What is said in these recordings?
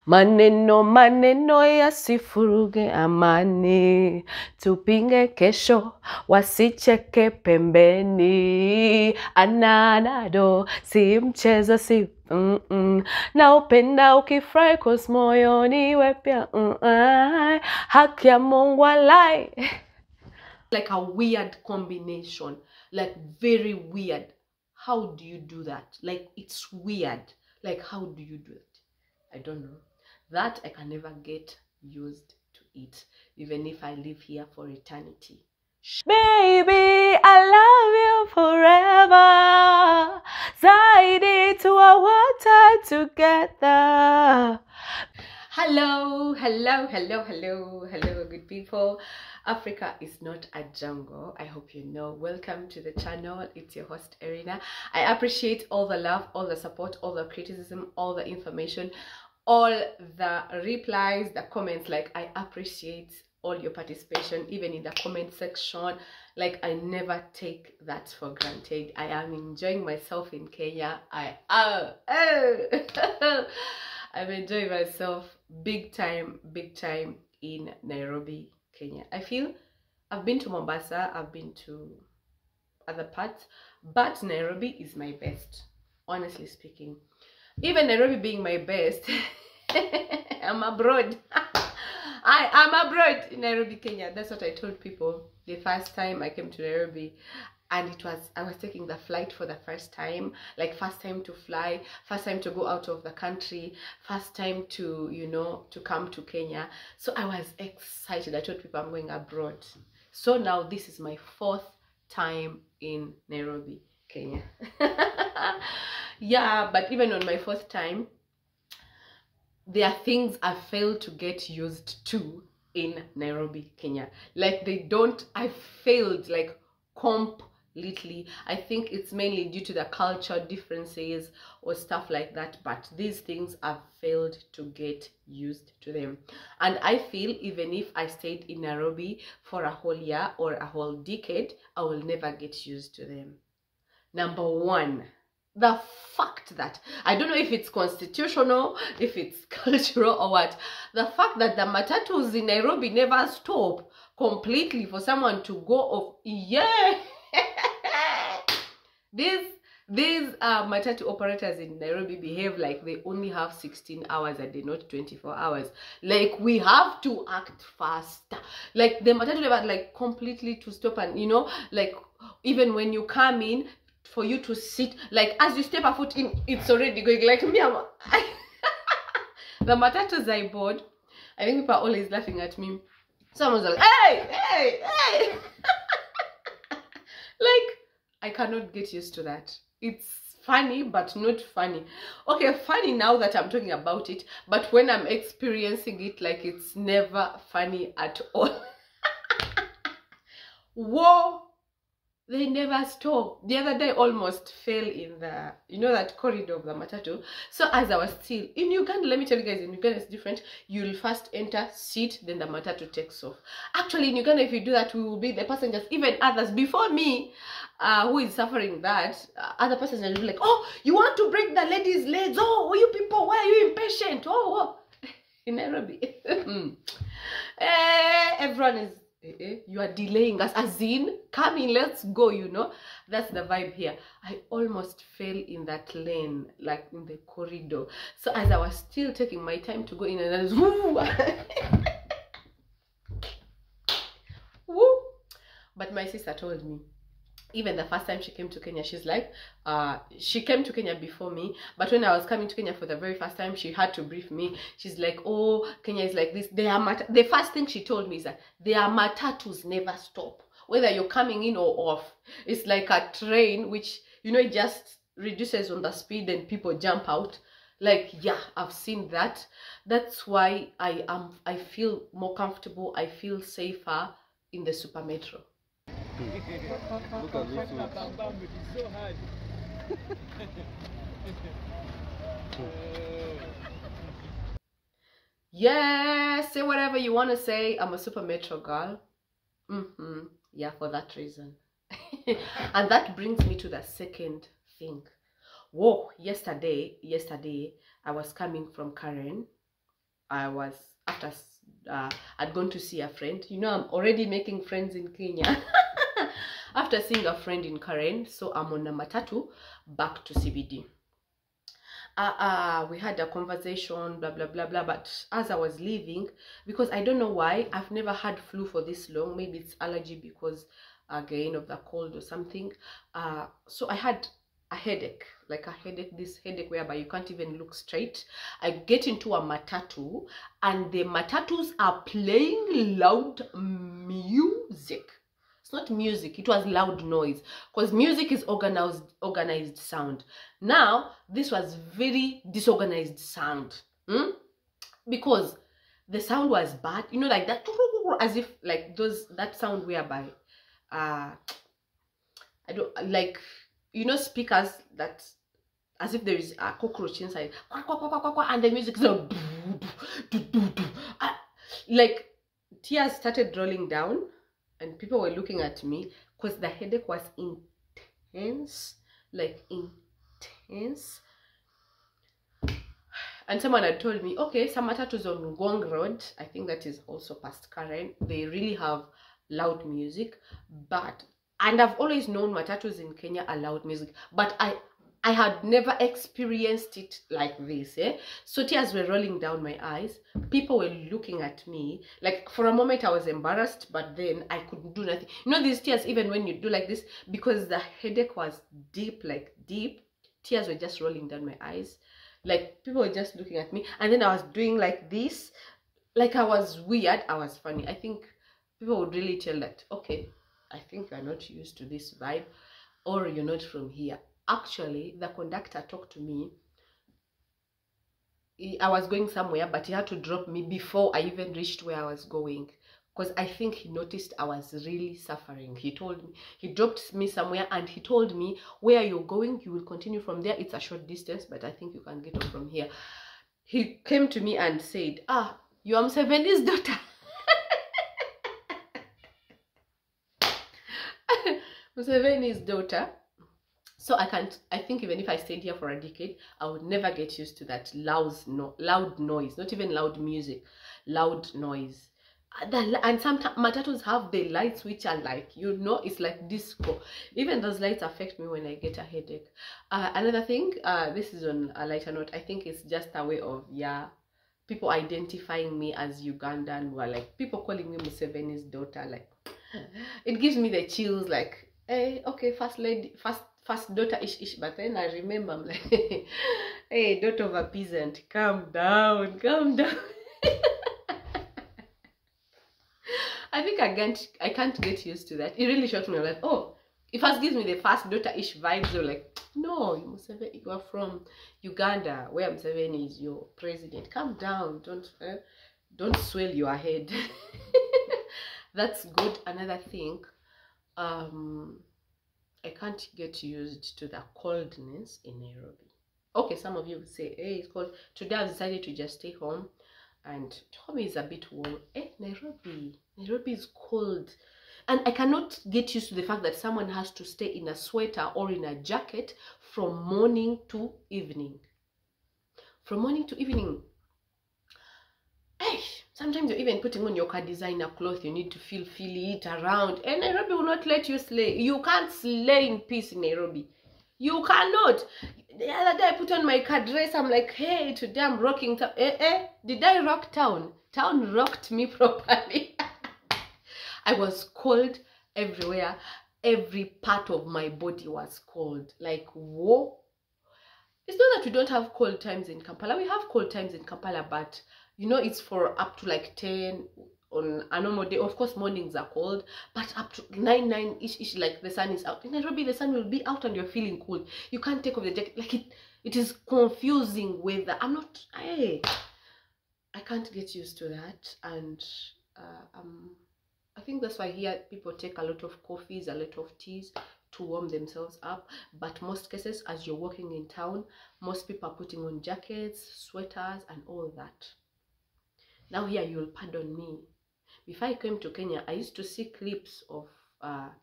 Maneno maneno yasifuruge amani, tupinge kesho wasicheke pembeni. Ananado si mchezo si na upenda ukifurahi cause moyoni wepya haki ya Mungu alai. Like a weird combination, like very weird. How do you do that? Like it's weird. Like how do you do it? I don't know. That I can never get used to it, even if I live here for eternity. Baby, I love you forever. Zaidi tuwawater together. Hello, good people. Africa is not a jungle. I hope you know. Welcome to the channel. It's your host, Erina. I appreciate all the love, all the support, all the criticism, all the information, all the replies, the comments. Like, I appreciate all your participation, even in the comment section. Like, I never take that for granted. I am enjoying myself in Kenya. I'm enjoying myself big time in Nairobi, Kenya. I feel I've been to Mombasa, I've been to other parts, but Nairobi is my best, honestly speaking. Even Nairobi being my best, I'm abroad. I am abroad in Nairobi, Kenya. That's what I told people the first time I came to Nairobi. And I was taking the flight for the first time, like first time to fly, first time to go out of the country, first time to, you know, to come to Kenya. So I was excited. I told people I'm going abroad. So now this is my 4th time in Nairobi, Kenya. Yeah, but even on my 4th time, there are things I failed to get used to in Nairobi, Kenya. Like I failed like completely. I think it's mainly due to the culture differences or stuff like that, but these things I've failed to get used to them. And I feel even if I stayed in Nairobi for a whole year or a whole decade, I will never get used to them. Number one, the fact that, I don't know if it's constitutional, if it's cultural or what, the fact that the matatus in Nairobi never stop completely for someone to go off. Yeah. These matatu operators in Nairobi behave like they only have 16 hours a day, not 24 hours. Like, we have to act faster. Like, the matatu never like completely to stop, and you know, like even when you come in, for you to sit, like as you step a foot in, it's already going. Like me, the matatus I board, I think people are always laughing at me. Someone's like, hey. Like, I cannot get used to that. It's funny, but not funny. Okay, funny now that I'm talking about it, but when I'm experiencing it, like, it's never funny at all. Whoa, they never stop. The other day I almost fell in the, you know, that corridor of the matatu. So as I was still in Uganda, let me tell you guys, in Uganda it's different. You'll first enter, sit, then the matatu takes off. Actually in Uganda, if you do that, we will be the passengers, even others before me, who is suffering that, other passengers will be like, oh, you want to break the lady's legs? Oh, you people, why are you impatient? Oh. In Nairobi. Everyone is, you are delaying us, as in, come in, let's go, you know. That's the vibe here. I almost fell in that lane, like in the corridor. So as I was still taking my time to go in, and I was woo. Woo. But my sister told me, even the first time she came to Kenya, she's like, she came to Kenya before me, but when I was coming to Kenya for the very first time, she had to brief me. She's like, oh, Kenya is like this. The first thing she told me is that their matatus never stop, whether you're coming in or off. It's like a train, which, you know, it just reduces on the speed and people jump out. Like, yeah, I've seen that. That's why I feel more comfortable, I feel safer in the super metro. Look at this one. It's so hard. Yeah, say whatever you want to say. I'm a super metro girl. Yeah, for that reason. And that brings me to the second thing. Whoa, yesterday I was coming from Karen, I was after I'd gone to see a friend. You know, I'm already making friends in Kenya. After seeing a friend in Karen, so I'm on a matatu back to CBD. We had a conversation, blah blah blah blah. But as I was leaving, because I don't know why, I've never had flu for this long. Maybe it's allergy because again of the cold or something. So I had a headache, like a headache, this headache whereby you can't even look straight. I get into a matatu and the matatus are playing loud music. It's not music, it was loud noise, because music is organized sound. Now this was very disorganized sound, because the sound was bad, you know, like that, as if like that sound whereby I don't like, you know, speakers that as if there is a cockroach inside, and the music is like tears started rolling down and people were looking at me because the headache was intense, like intense. And someone had told me, okay, some matatus on Ngong Road, I think that is also past Karen, they really have loud music. But, and I've always known matatus in Kenya are loud music, but I had never experienced it like this, So tears were rolling down my eyes. People were looking at me. Like, for a moment, I was embarrassed, but then I couldn't do nothing. You know, these tears, even when you do like this, because the headache was deep, like deep, tears were just rolling down my eyes. Like, people were just looking at me. And then I was doing like this. Like, I was weird. I was funny. I think people would really tell that, okay, I think you're not used to this vibe, or you're not from here. Actually, the conductor talked to me. I was going somewhere, but he had to drop me before I even reached where I was going, because I think he noticed I was really suffering. He told me, he dropped me somewhere and he told me, where you're going, you will continue from there. It's a short distance, but I think you can get off from here. He came to me and said, you are Museveni's daughter. Museveni's daughter. So I think even if I stayed here for a decade, I would never get used to that loud noise, not even loud music, loud noise. And some matatus have the lights which are like, you know, it's like disco. Even those lights affect me when I get a headache. Another thing, this is on a lighter note, I think it's just a way of, people identifying me as Ugandan, or like people calling me Museveni's daughter. Like, it gives me the chills, like, hey, okay, first daughter ish, but then I remember, I'm like, hey, daughter of a peasant, calm down. I think I can't get used to that. It really shocked me. I'm like, oh, it first gives me the first daughter ish vibes. They're like, no, you are from Uganda, where Museveni is your president. Calm down, don't swell your head. That's good. Another thing, I can't get used to the coldness in Nairobi. Okay, some of you would say, hey, it's cold. Today I've decided to just stay home, and home is a bit warm. Nairobi is cold. And I cannot get used to the fact that someone has to stay in a sweater or in a jacket from morning to evening. From morning to evening. Hey, sometimes you're even putting on your car designer clothes. You need to feel it around. And Nairobi will not let you slay. You can't slay in peace in Nairobi. You cannot. The other day I put on my car dress. I'm like, hey, today I'm rocking town. Did I rock town? Town rocked me properly. I was cold everywhere. Every part of my body was cold. Like, whoa. It's not that we don't have cold times in Kampala. We have cold times in Kampala, but you know, it's for up to like 10 on a normal day. Of course, mornings are cold, but up to 9-ish, like the sun is out. In Nairobi, the sun will be out and you're feeling cold. You can't take off the jacket. Like, it is confusing weather. I can't get used to that. And I think that's why here people take a lot of coffees, a lot of teas to warm themselves up. But most cases, as you're walking in town, most people are putting on jackets, sweaters, and all that. Now here, you'll pardon me. Before I came to Kenya, I used to see clips of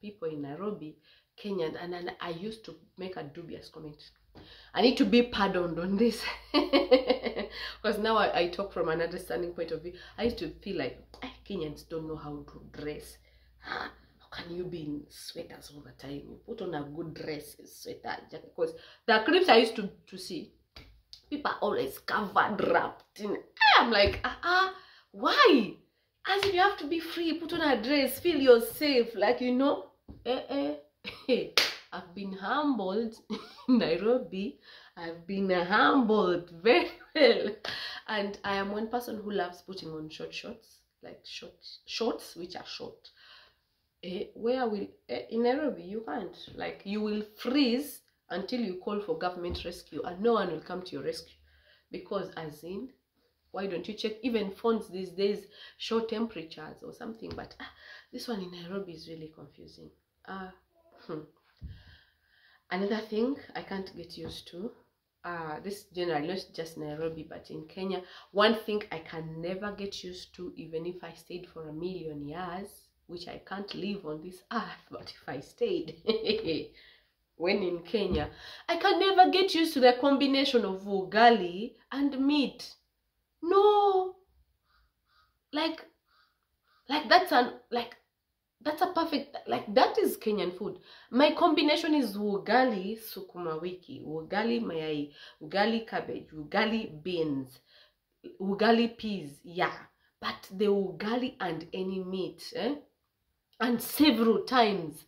people in Nairobi, Kenya, and then I used to make a dubious comment. I need to be pardoned on this. Because now I talk from an understanding point of view. I used to feel like Kenyans don't know how to dress. How can you be in sweaters all the time? You put on a good dress, sweater, jacket. Because the clips I used to see, people are always covered, wrapped in. I'm like, why? As if you have to be free, put on a dress, feel yourself, like, you know. I've been humbled in Nairobi. I've been humbled very well. And I am one person who loves putting on short shorts, like shorts which are short. Where will in Nairobi you can't, like, you will freeze until you call for government rescue, and no one will come to your rescue, because as in, why don't you check? Even phones these days show temperatures or something, but this one in Nairobi is really confusing. Another thing I can't get used to, this generally not just Nairobi but in Kenya, one thing I can never get used to, even if I stayed for 1,000,000 years, which I can't live on this earth, but if I stayed when in Kenya, I can never get used to the combination of ugali and meat. No, like that's a perfect, like, that is Kenyan food. My combination is ugali sukuma wiki, ugali mayai, ugali cabbage, ugali beans, ugali peas, yeah. But the ugali and any meat, and several times.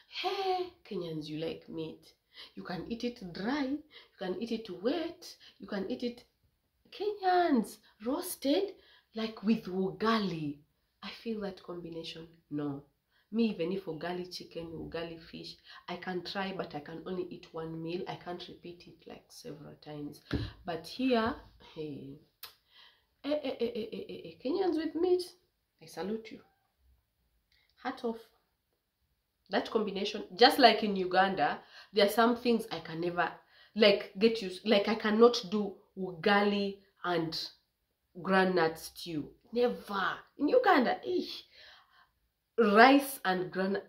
Hey, Kenyans, you like meat. You can eat it dry, you can eat it wet, you can eat it, Kenyans, roasted, like with ugali. I feel that combination, no. Me, even if ugali chicken, ugali fish, I can try, but I can only eat one meal. I can't repeat it like several times. But here, hey, Kenyans with meat, I salute you. Hat off. That combination, just like in Uganda, there are some things I can never, like, get used. Like, I cannot do ugali and groundnut stew. Never. In Uganda, rice and groundnut,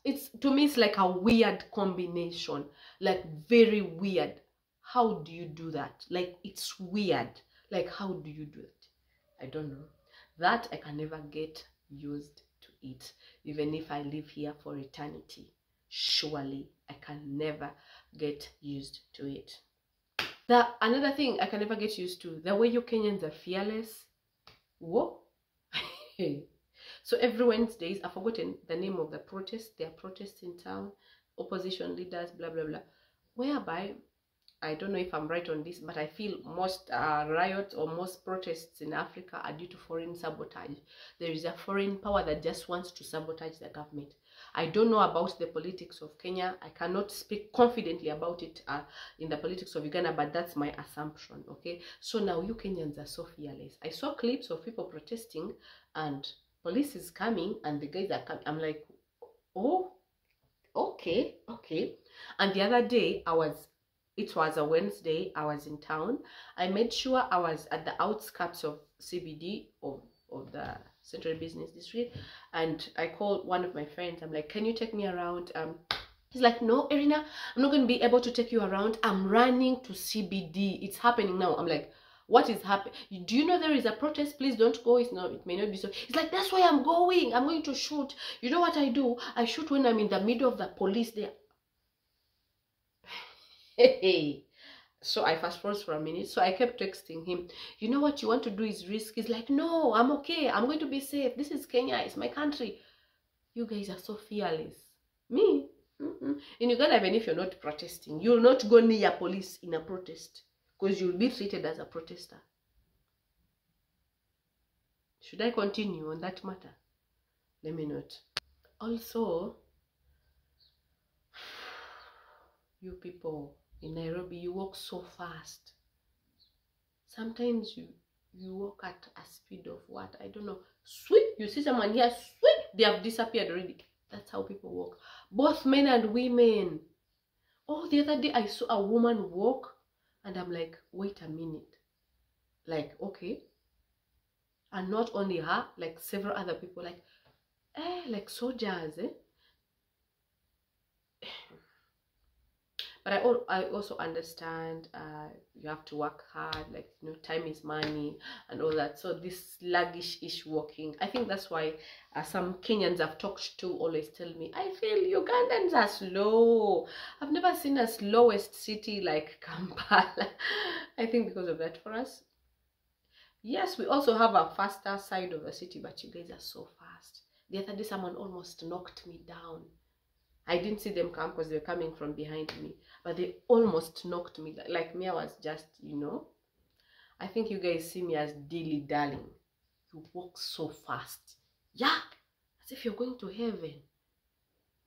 it's, to me, it's like a weird combination, like very weird. How do you do that? Like, it's weird. Like, how do you do it? I don't know. That I can never get used to it, even if I live here for eternity. Surely I can never get used to it. Another thing I can never get used to, the way you Kenyans are fearless. Whoa. So every Wednesdays, I've forgotten the name of the protest. There are protests in town, opposition leaders, blah blah blah, whereby, I don't know if I'm right on this, but I feel most riots or most protests in Africa are due to foreign sabotage. There is a foreign power that just wants to sabotage the government. I don't know about the politics of Kenya. I cannot speak confidently about it in the politics of Uganda, but that's my assumption, okay? So now you Kenyans are so fearless. I saw clips of people protesting and police is coming and the guys are coming. I'm like, oh, okay. And the other day, it was a Wednesday, I was in town. I made sure I was at the outskirts of CBD, of the Central Business District, and I called one of my friends. I'm like, can you take me around? He's like, no, Irina, I'm not going to be able to take you around. I'm running to CBD. It's happening now. I'm like, what is happening? Do you know there is a protest? Please don't go. It may not be so. It's like, that's why I'm going. I'm going to shoot. You know what I do? I shoot when I'm in the middle of the police there. Hey. So I fast forward for a minute. So I kept texting him, you know what you want to do is risk. He's like, no, I'm okay. I'm going to be safe. This is Kenya. It's my country. You guys are so fearless. Me? In Uganda, even if you're not protesting, you'll not go near police in a protest, because you'll be treated as a protester. Should I continue on that matter? Let me not. Also, you people in Nairobi, you walk so fast. Sometimes you walk at a speed of what? I don't know. Sweep! You see someone here, sweep! They have disappeared already. That's how people walk. Both men and women. Oh, the other day I saw a woman walk and I'm like, wait a minute. Like, okay. And not only her, like several other people, like soldiers, But But I also understand you have to work hard, like, you know, time is money and all that. So this sluggish-ish walking, I think that's why some Kenyans I've talked to always tell me, I feel Ugandans are slow. I've never seen a slowest city like Kampala. I think because of that for us. Yes, we also have a faster side of the city, but you guys are so fast. The other day someone almost knocked me down. I didn't see them come because they were coming from behind me, but they almost knocked me. Like me, I was just, you know, I think you guys see me as dilly-dallying. You walk so fast. Yeah, as if you're going to heaven.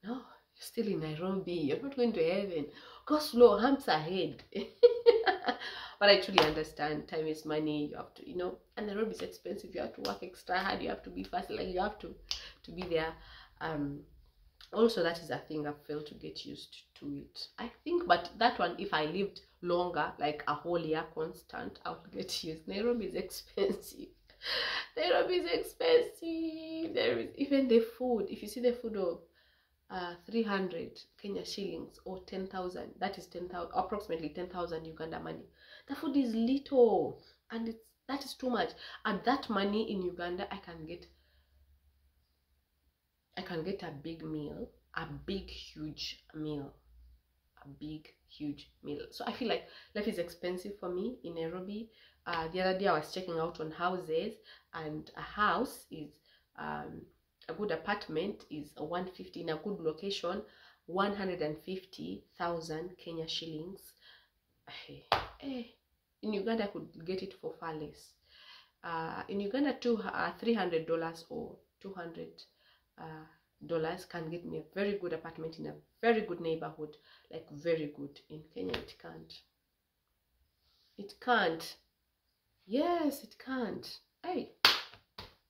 No, you're still in Nairobi. You're not going to heaven. Go slow, hands ahead. But I truly understand. Time is money. You have to, you know, and Nairobi is expensive. You have to work extra hard. You have to be fast. Like, you have to be there. Also, that is a thing I've failed to get used to it, I think. But that one, if I lived longer, like a whole year constant, I would get used. Nairobi is expensive. Nairobi is expensive. There is even the food. If you see the food of 300 Kenya shillings or 10,000, that is 10,000, approximately 10,000 Uganda money. The food is little, and that is too much. At that money in Uganda, I can get a big meal, a big huge meal, So I feel like life is expensive for me in Nairobi. The other day I was checking out on houses, and a house is a good apartment is 150 in a good location, 150,000 Kenya shillings. In Uganda I could get it for far less. In Uganda, $300 or $200 can get me a very good apartment in a very good neighborhood, like very good. In Kenya, it can't. It can't. Yes, it can't. Hey,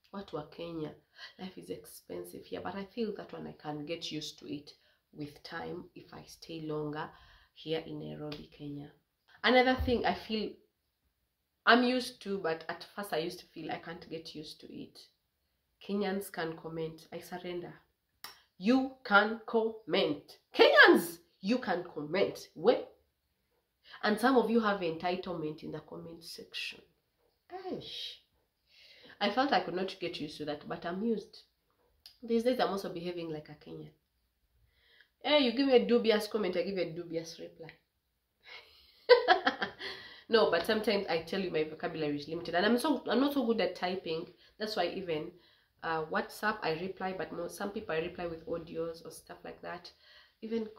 what were Kenya? Life is expensive here, but I feel that one I can get used to it with time if I stay longer here in Nairobi, Kenya. Another thing I feel I'm used to, but at first I used to feel I can't get used to it. Kenyans can comment. I surrender. You can comment. Kenyans, you can comment. Where? And some of you have entitlement in the comment section. Aish. I felt I could not get used to that, but I'm used. These days I'm also behaving like a Kenyan. Hey, you give me a dubious comment, I give you a dubious reply. No, but sometimes I tell you my vocabulary is limited, and I'm not so good at typing. That's why even WhatsApp I reply, but some people I reply with audios or stuff like that. Even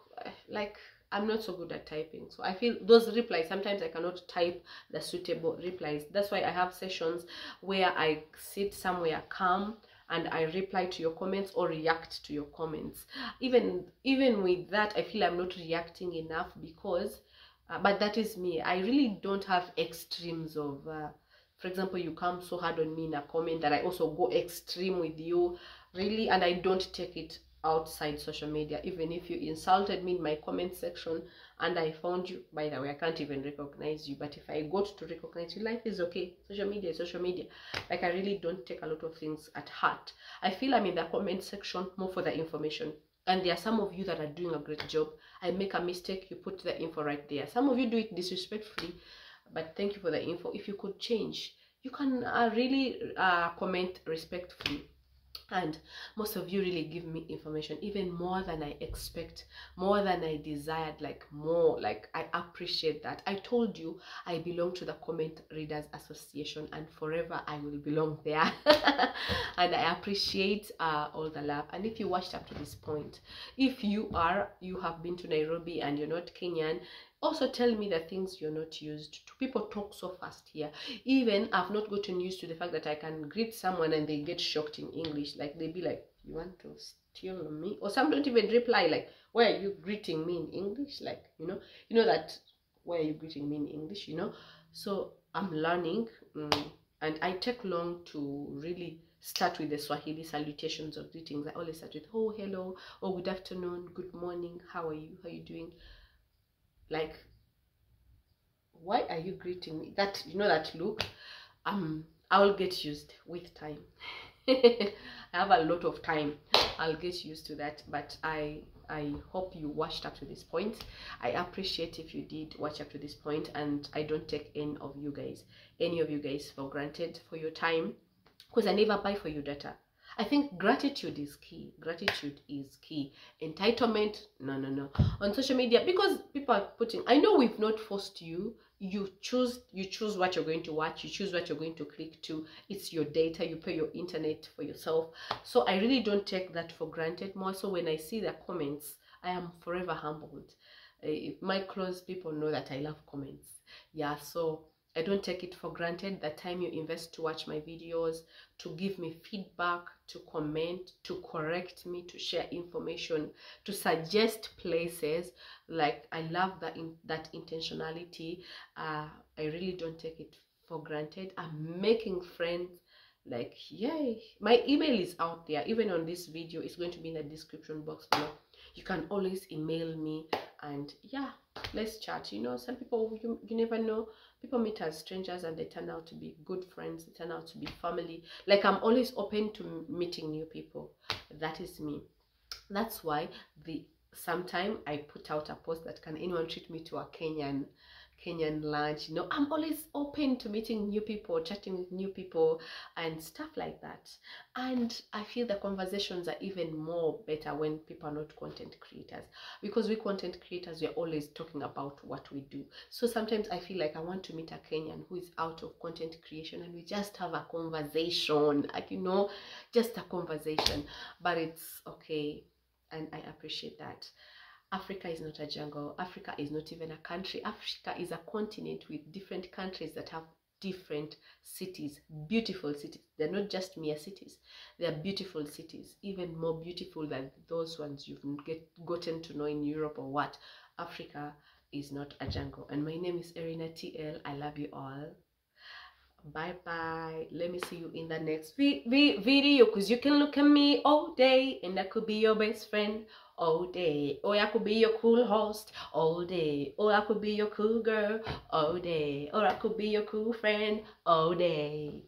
like I'm not so good at typing, so I feel those replies sometimes I cannot type the suitable replies. That's why I have sessions where I sit somewhere calm and I reply to your comments or react to your comments. Even with that, I feel I'm not reacting enough because but that is me. I really don't have extremes of for example, you come so hard on me in a comment that I also go extreme with you, really, and I don't take it outside social media. Even if you insulted me in my comment section and I found you, by the way, I can't even recognize you, but if I got to recognize you, life is okay. Social media is social media. Like, I really don't take a lot of things at heart. I feel I'm in the comment section more for the information. And there are some of you that are doing a great job. I make a mistake, you put the info right there. Some of you do it disrespectfully, but thank you for the info. If you could change, you can really comment respectfully. And most of you really give me information, even more than I expect, more than I desired, like more. Like, I appreciate that. I told you I belong to the Comment Readers Association, and forever I will belong there. And I appreciate all the love. And if you watched up to this point, if you have been to Nairobi and you're not Kenyan, also tell me the things you're not used to. People talk so fast here. Even I've not gotten used to the fact that I can greet someone and they get shocked in English. Like, they be like, you want to steal me? Or some don't even reply, like, why are you greeting me in English? Like, you know that, why are you greeting me in English, So I'm learning, and I take long to really start with the Swahili salutations of greetings. I always start with, oh, hello, or good afternoon, good morning, how are you doing? Like, why are you greeting me? That, that look, I'll get used with time. I have a lot of time. I'll get used to that, but I hope you watched up to this point. I appreciate if you did watch up to this point, and I don't take any of you guys for granted for your time, because I never buy for your data. I think gratitude is key. Gratitude is key. Entitlement, no. On social media, because people are putting, I know we've not forced you. You choose what you're going to watch. You choose what you're going to click to. It's your data. You pay your internet for yourself. So I really don't take that for granted. More so when I see the comments, I am forever humbled. My close people know that I love comments. Yeah, so I don't take it for granted the time you invest to watch my videos, to give me feedback, to comment, to correct me, to share information, to suggest places. Like, I love that intentionality. I really don't take it for granted. I'm making friends. Like, yay, my email is out there. Even on this video, it's going to be in the description box below. You can always email me, and yeah, let's chat. You know, some people, you never know, people meet as strangers and they turn out to be good friends, they turn out to be family. Like, I'm always open to meeting new people. That is me. That's why sometime I put out a post that, can anyone treat me to a Kenyan lunch? You know, I'm always open to meeting new people, chatting with new people and stuff like that. And I feel the conversations are even more better when people are not content creators, because we content creators, we're always talking about what we do. So sometimes I feel like I want to meet a Kenyan who is out of content creation, and we just have a conversation, like, you know, just a conversation. But it's okay, and I appreciate that. Africa is not a jungle. Africa is not even a country. Africa is a continent with different countries that have different cities, beautiful cities. They're not just mere cities. They are beautiful cities, even more beautiful than those ones you've gotten to know in Europe or what. Africa is not a jungle. And my name is Erina TL. I love you all. Bye bye. Let me see you in the next video, because you can look at me all day and I could be your best friend all day, or I could be your cool host all day, or I could be your cool girl all day, or I could be your cool friend all day.